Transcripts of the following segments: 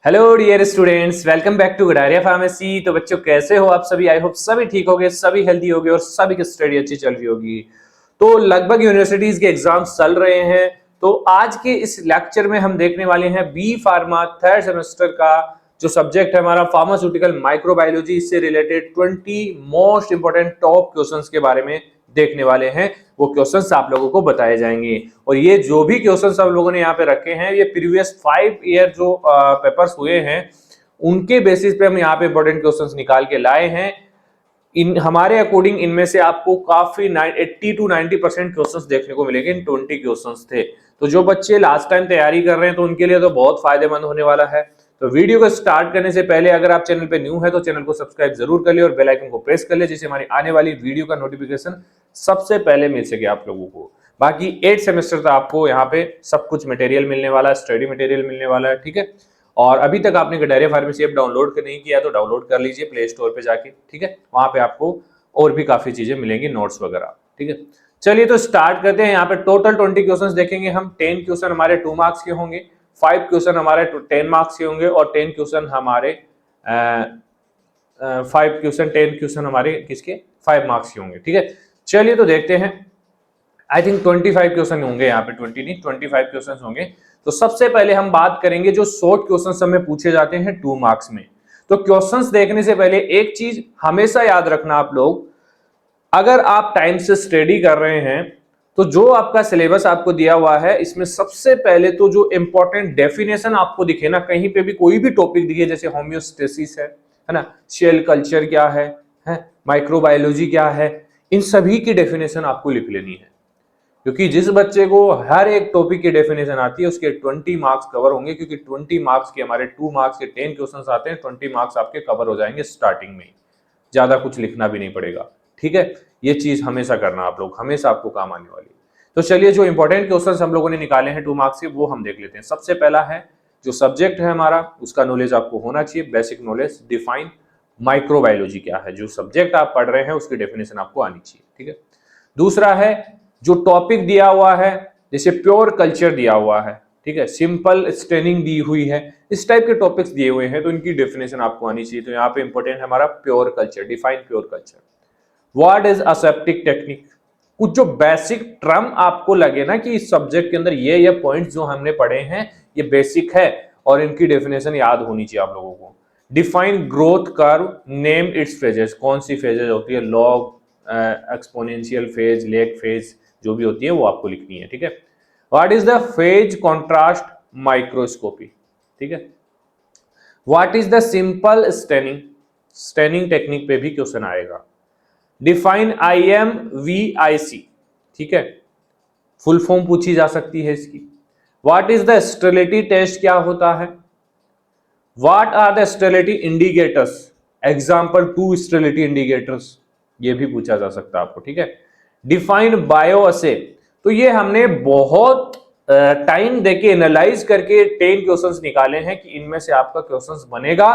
Hello dear students, welcome back to Gadaria pharmacy. तो बच्चों कैसे हो आप सभी? आई होप सभी ठीक होगे, सभी हेल्दी होगे और सभी की स्टडी अच्छी चल रही होगी। तो लगभग यूनिवर्सिटीज के एग्जाम्स चल रहे हैं। तो आज के इस लेक्चर में हम देखने वाले हैं बी फार्मा थर्ड सेमेस्टर का जो सब्जेक्ट है हमारा फार्मास्यूटिकल माइक्रोबायोलॉजी से related 20 most important top questions के बारे में देखने वाले हैं। वो क्वेश्चंस आप लोगों को बताए जाएंगे और ये जो भी क्वेश्चंस आप लोगों ने यहाँ पे रखे हैं ये प्रीवियस 5 ईयर जो पेपर्स हुए हैं उनके बेसिस पे हम यहाँ पे इंपॉर्टेंट क्वेश्चंस निकाल के लाए हैं। इन हमारे अकॉर्डिंग इनमें से आपको काफी 80 to 90% क्वेश्चंस देखने को मिलेंगे। इन 20 क्वेश्चंस थे, तो जो बच्चे लास्ट टाइम तैयारी कर रहे हैं तो उनके लिए तो बहुत फायदेमंद होने वाला है। तो वीडियो को स्टार्ट करने से पहले अगर आप चैनल पे न्यू है तो चैनल को सब्सक्राइब जरूर कर ले और बेल आइकन को प्रेस कर ले, जिससे हमारी आने वाली वीडियो का नोटिफिकेशन सबसे पहले मिल सके आप लोगों को। बाकी 8 सेमेस्टर तक आपको यहाँ पे सब कुछ मटेरियल मिलने वाला है, स्टडी मटेरियल मिलने वाला है, ठीक है। और अभी तक आपने गडारिया फार्मेसी ऐप डाउनलोड नहीं किया तो डाउनलोड कर लीजिए प्ले स्टोर पे जाके, ठीक है। वहां पे आपको और भी काफी चीजें मिलेंगी, नोट्स वगैरह, ठीक है। चलिए तो स्टार्ट करते हैं। यहाँ पे टोटल 20 क्वेश्चन देखेंगे हम। 10 क्वेश्चन हमारे 2 मार्क्स के होंगे, 5 क्वेश्चन हमारे 10 मार्क्स के होंगे और 10 क्वेश्चन हमारे 5 क्वेश्चन 10 क्वेश्चन हमारे किसके 5 मार्क्स के होंगे, ठीक है। चलिए तो देखते हैं। आई थिंक 25 क्वेश्चन होंगे यहाँ पे, 20 नहीं 25 क्वेश्चन होंगे। तो सबसे पहले हम बात करेंगे जो शॉर्ट क्वेश्चन हमें पूछे जाते हैं 2 मार्क्स में। तो क्वेश्चंस देखने से पहले एक चीज हमेशा याद रखना आप लोग, अगर आप टाइम से स्टडी कर रहे हैं तो जो आपका सिलेबस आपको दिया हुआ है इसमें सबसे पहले तो जो इंपॉर्टेंट डेफिनेशन आपको दिखे ना, कहीं पे भी कोई भी टॉपिक दिखे, जैसे होम्योस्टेसिस है ना, सेल कल्चर क्या है माइक्रोबायोलॉजी क्या है, इन सभी की डेफिनेशन आपको लिख लेनी है। क्योंकि जिस बच्चे को हर एक टॉपिक की डेफिनेशन आती है उसके 20 मार्क्स कवर होंगे, क्योंकि 20 मार्क्स के हमारे 2 मार्क्स के 10 क्वेश्चंस आते हैं, 20 मार्क्स आपके कवर हो जाएंगे स्टार्टिंग में ही, ज्यादा कुछ लिखना भी नहीं पड़ेगा, ठीक है। ये चीज हमेशा करना आप लोग, हमेशा आपको काम आने वाली। तो चलिए जो इंपॉर्टेंट क्वेश्चंस हम लोगों ने निकाले हैं 2 मार्क्स के वो हम देख लेते हैं। सबसे पहला है जो सब्जेक्ट है हमारा उसका नॉलेज आपको होना चाहिए, बेसिक नॉलेज। डिफाइन माइक्रोबायोलॉजी क्या है, जो सब्जेक्ट आप पढ़ रहे हैं उसकी डेफिनेशन आपको आनी चाहिए, ठीक है। दूसरा है जो टॉपिक दिया हुआ है, जैसे प्योर कल्चर दिया हुआ है, ठीक है, सिंपल स्टेनिंग दी हुई है, इस टाइप के टॉपिक्स दिए हुए हैं तो इनकी डेफिनेशन आपको आनी चाहिए। तो यहाँ पे इंपॉर्टेंट है हमारा pure culture, define pure culture. What is aseptic technique, कुछ जो बेसिक टर्म आपको लगे ना कि इस सब्जेक्ट के अंदर ये पॉइंट्स जो हमने पढ़े हैं ये बेसिक है और इनकी डेफिनेशन याद होनी चाहिए आप लोगों को। Define growth curve, name it's phases, कौन सी फेजेस होती है, log, exponential phase, lag phase, जो भी होती है वो आपको लिखनी है, ठीक है। What is the phase contrast microscopy, ठीक है। What is the simple staining, staining technique पे भी क्वेश्चन आएगा। डिफाइन IMVIC, ठीक है, फुल फॉर्म पूछी जा सकती है इसकी। What is the sterility test, क्या होता है। What are the sterility indicators, example 2 sterility indicators, ये भी पूछा जा सकता है आपको, ठीक है। डिफाइन बायोअसे, तो ये हमने बहुत टाइम देके एनालाइज करके 10 क्वेश्चंस निकाले हैं कि इनमें से आपका क्वेश्चंस बनेगा।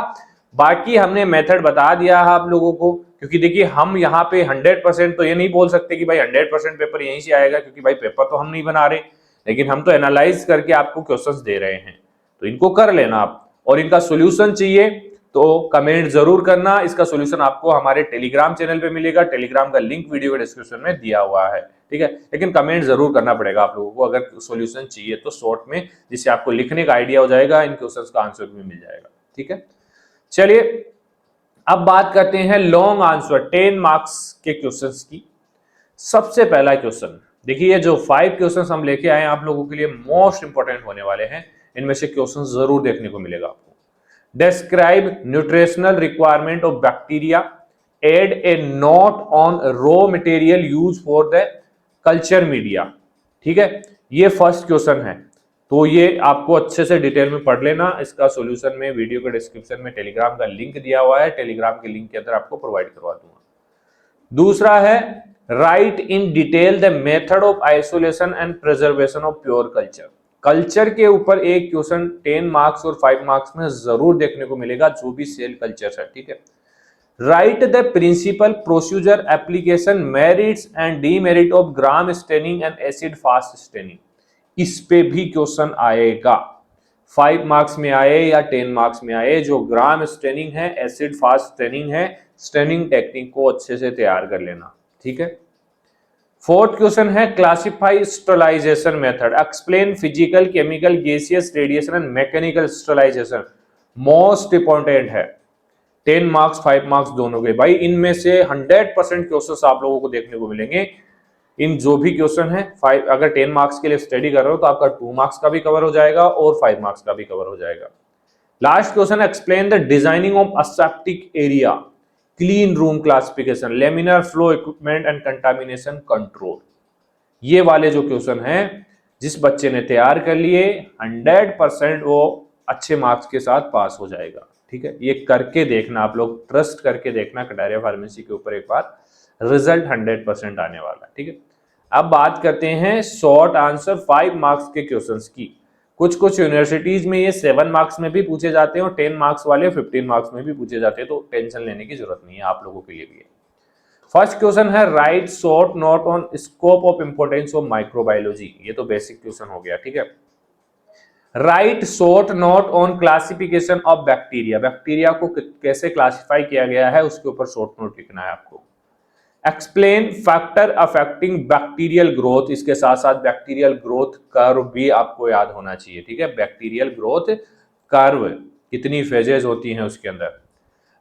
बाकी हमने मेथड बता दिया है आप लोगों को, क्योंकि देखिए हम यहाँ पे 100% तो ये नहीं बोल सकते कि भाई 100% पेपर यहीं से आएगा, क्योंकि भाई पेपर तो हम नहीं बना रहे, लेकिन हम तो एनालाइज करके आपको क्वेश्चंस दे रहे हैं, तो इनको कर लेना आप। और इनका सोल्यूशन चाहिए तो कमेंट जरूर करना, इसका सोल्यूशन आपको हमारे टेलीग्राम चैनल पे मिलेगा, टेलीग्राम का लिंक वीडियो के डिस्क्रिप्शन में दिया हुआ है, ठीक है। लेकिन कमेंट जरूर करना पड़ेगा आप लोगों को अगर सोल्यूशन चाहिए तो शॉर्ट में, जिससे आपको लिखने का आइडिया हो जाएगा, इन क्वेश्चंस का आंसर भी मिल जाएगा, ठीक है। चलिए अब बात करते हैं लॉन्ग आंसर 10 मार्क्स के क्वेश्चंस की। सबसे पहला क्वेश्चन देखिए, जो 5 क्वेश्चंस हम लेके आए आप लोगों के लिए मोस्ट इंपोर्टेंट होने वाले हैं, इनमें से क्वेश्चन जरूर देखने को मिलेगा आपको। Describe nutritional requirement of bacteria, add a note on raw material use for the culture media, ठीक है। ये फर्स्ट क्वेश्चन है, तो ये आपको अच्छे से डिटेल में पढ़ लेना। इसका सॉल्यूशन में वीडियो के डिस्क्रिप्शन में टेलीग्राम का लिंक दिया हुआ है, टेलीग्राम के लिंक के अंदर आपको प्रोवाइड करवा दूंगा। दूसरा है right in detail the method of isolation and preservation of pure culture. Culture के ऊपर एक क्वेश्चन 10 मार्क्स और 5 मार्क्स में जरूर देखने को मिलेगा, जो भी सेल कल्चर है, ठीक है। Write the principle procedure application merits and demerit of gram staining and acid fast staining, इस पे भी क्वेश्चन आएगा। 5 मार्क्स में आए या 10 मार्क्स में आए, जो ग्राम स्टेनिंग है, एसिड फास्ट स्टेनिंग है, स्टेनिंग टेक्निक को अच्छे से तैयार कर लेना। ठीक है। फोर्थ क्वेश्चन है classify sterilization method, explain physical, chemical, gaseous, radiation and mechanical sterilization. Most important है, 10 मार्क्स 5 मार्क्स दोनों के। भाई इनमें से 100% क्वेश्चंस आप लोगों को देखने को मिलेंगे। इन जो भी क्वेश्चन है 5, अगर 10 मार्क्स के लिए स्टडी कर रहे हो तो आपका 2 मार्क्स का भी कवर हो जाएगा और 5 मार्क्स का भी कवर हो जाएगा। Last question, explain the designing of aseptic area, clean room classification, laminar flow equipment and contamination control. ये वाले जो क्वेश्चन हैं जिस बच्चे ने तैयार कर लिए 100% वो अच्छे मार्क्स के साथ पास हो जाएगा। ठीक है, ये करके देखना, आप लोग ट्रस्ट करके देखना कटारिया फार्मेसी के ऊपर, एक बार रिजल्ट 100% आने वाला है। ठीक है, अब बात करते हैं शॉर्ट आंसर 5 मार्क्स के क्वेश्चंस की। कुछ यूनिवर्सिटीज में ये 7 मार्क्स में भी पूछे जाते हैं और 10 मार्क्स वाले 15 मार्क्स में भी पूछे जाते हैं, तो टेंशन लेने की जरूरत नहीं है, आप लोगों के लिए भी है। फर्स्ट क्वेश्चन है write short note on scope of importance of microbiology. ये तो बेसिक क्वेश्चन हो गया। ठीक है, write short note on classification of bacteria, bacteria को कैसे क्लासिफाई किया गया है उसके ऊपर शॉर्ट नोट लिखना है आपको। Explain factor affecting bacterial growth, इसके साथ साथ बैक्टीरियल ग्रोथ कर्व भी आपको याद होना चाहिए। ठीक है, बैक्टीरियल ग्रोथ कर्व कितनी फेजेस होती हैं उसके अंदर।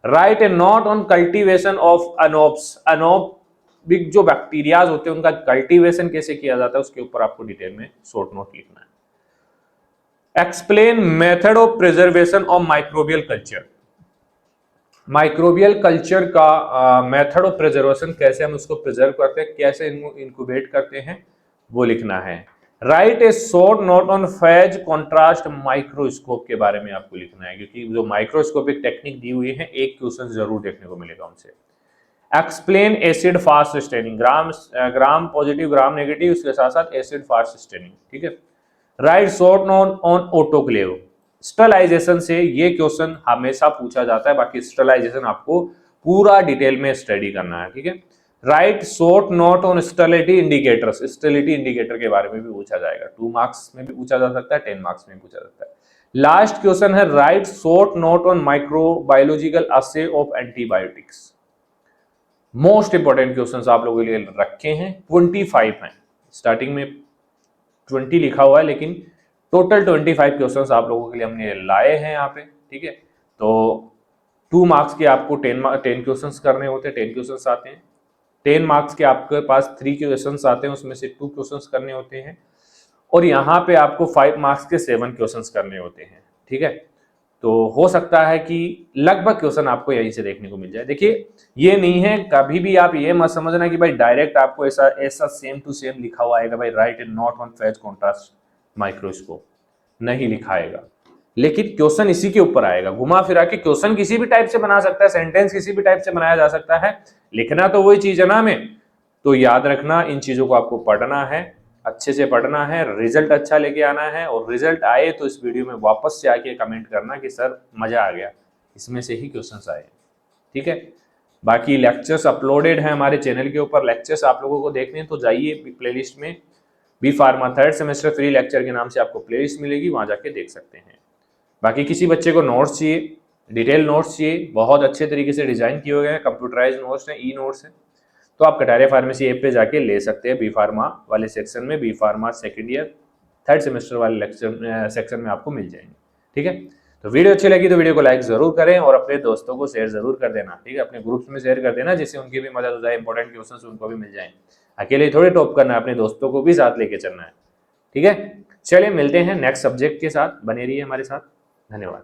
Write a note on cultivation of anaerobes, anaerobic जो बैक्टीरियाज होते हैं उनका कल्टीवेशन कैसे किया जाता है उसके ऊपर आपको डिटेल में शॉर्ट नोट लिखना है। Explain method of preservation of microbial culture, microbial culture का मेथड ऑफ प्रिजर्वेशन, कैसे हम उसको प्रिजर्व करते हैं, कैसे इनक्यूबेट करते हैं, वो लिखना है। Right A short note on phase contrast microscope के बारे में आपको लिखना है, क्योंकि जो माइक्रोस्कोपिक टेक्निक दी हुई है एक क्वेश्चन जरूर देखने को मिलेगा उनसे। Explain acid fast staining, gram positive gram negative, उसके साथ साथ एसिड फास्ट स्टेनिंग। ठीक है, write short note on autoclave, sterilization से ये क्वेश्चन हमेशा पूछा जाता है, बाकी स्टरलाइजेशन आपको पूरा डिटेल में स्टडी करना है। ठीक है, write short note on sterility indicators, sterility indicator के बारे में भी पूछा जाएगा, 2 मार्क्स में भी पूछा जा सकता है, 10 मार्क्स में पूछा जाता है। लास्ट क्वेश्चन है write short note on microbiological assay of antibiotics. Most important questions आप लोगों के लिए रखे हैं, 25 हैं, स्टार्टिंग में 20 लिखा हुआ है लेकिन टोटल 25 क्वेश्चंस आप लोगों के लिए हमने लाए हैं यहाँ पे। ठीक है, तो 2 मार्क्स के आपको 10 क्वेश्चंस करने होते हैं, 10 क्वेश्चंस आते हैं। 10 मार्क्स के आपके पास 3 क्वेश्चंस आते हैं, उसमें से 2 क्वेश्चंस करने होते हैं, और यहाँ पे आपको 5 मार्क्स के 7 क्वेश्चंस करने होते हैं। ठीक है, तो हो सकता है कि लगभग क्वेश्चन आपको यहीं से देखने को मिल जाए। देखिए, ये नहीं है, कभी भी आप ये मत समझना कि भाई डायरेक्ट आपको ऐसा सेम टू सेम लिखा हुआ आएगा, भाई right and not on phase contrast microscope, नहीं लिखाएगा, लेकिन क्वेश्चन इसी के ऊपर आएगा। घुमा फिरा के क्वेश्चन किसी भी टाइप से बना सकता है, सेंटेंस किसी भी टाइप से बनाया जा सकता है, लिखना तो वही चीज है ना हमें। तो याद रखना, इन चीजों को आपको पढ़ना है, अच्छे से पढ़ना है, रिजल्ट अच्छा लेके आना है, और रिजल्ट आए तो इस वीडियो में वापस से आके कमेंट करना कि सर मजा आ गया, इसमें से ही क्वेश्चंस आए। ठीक है, बाकी लेक्चर्स अपलोडेड हैं हमारे चैनल के ऊपर, लेक्चर्स आप लोगों को देखने हैं तो जाइए प्लेलिस्ट में, B pharma 3rd semester free lecture के नाम से आपको प्लेलिस्ट मिलेगी, वहां जाके देख सकते हैं। बाकी किसी बच्चे को नोट्स चाहिए, डिटेल नोट्स चाहिए, बहुत अच्छे तरीके से डिजाइन किए गए हैं, कंप्यूटराइज नोट्स हैं, ई नोट्स हैं, तो आप कटारिया फार्मेसी ऐप पे जाके ले सकते हैं। बी फार्मा वाले सेक्शन में, B pharma second year 3rd semester वाले लेक्चर सेक्शन में आपको मिल जाएंगे। ठीक है, तो वीडियो अच्छी लगी तो वीडियो को लाइक जरूर करें और अपने दोस्तों को शेयर जरूर कर देना। ठीक है, अपने ग्रुप्स में शेयर कर देना जिससे उनकी भी मदद हो जाए, इंपॉर्टेंट क्वेश्चंस उनको भी मिल जाए। अकेले थोड़ी टॉप करना है, अपने दोस्तों को भी साथ लेके चलना है। ठीक है, चलिए मिलते हैं नेक्स्ट सब्जेक्ट के साथ, बने रहिए हमारे साथ। धन्यवाद।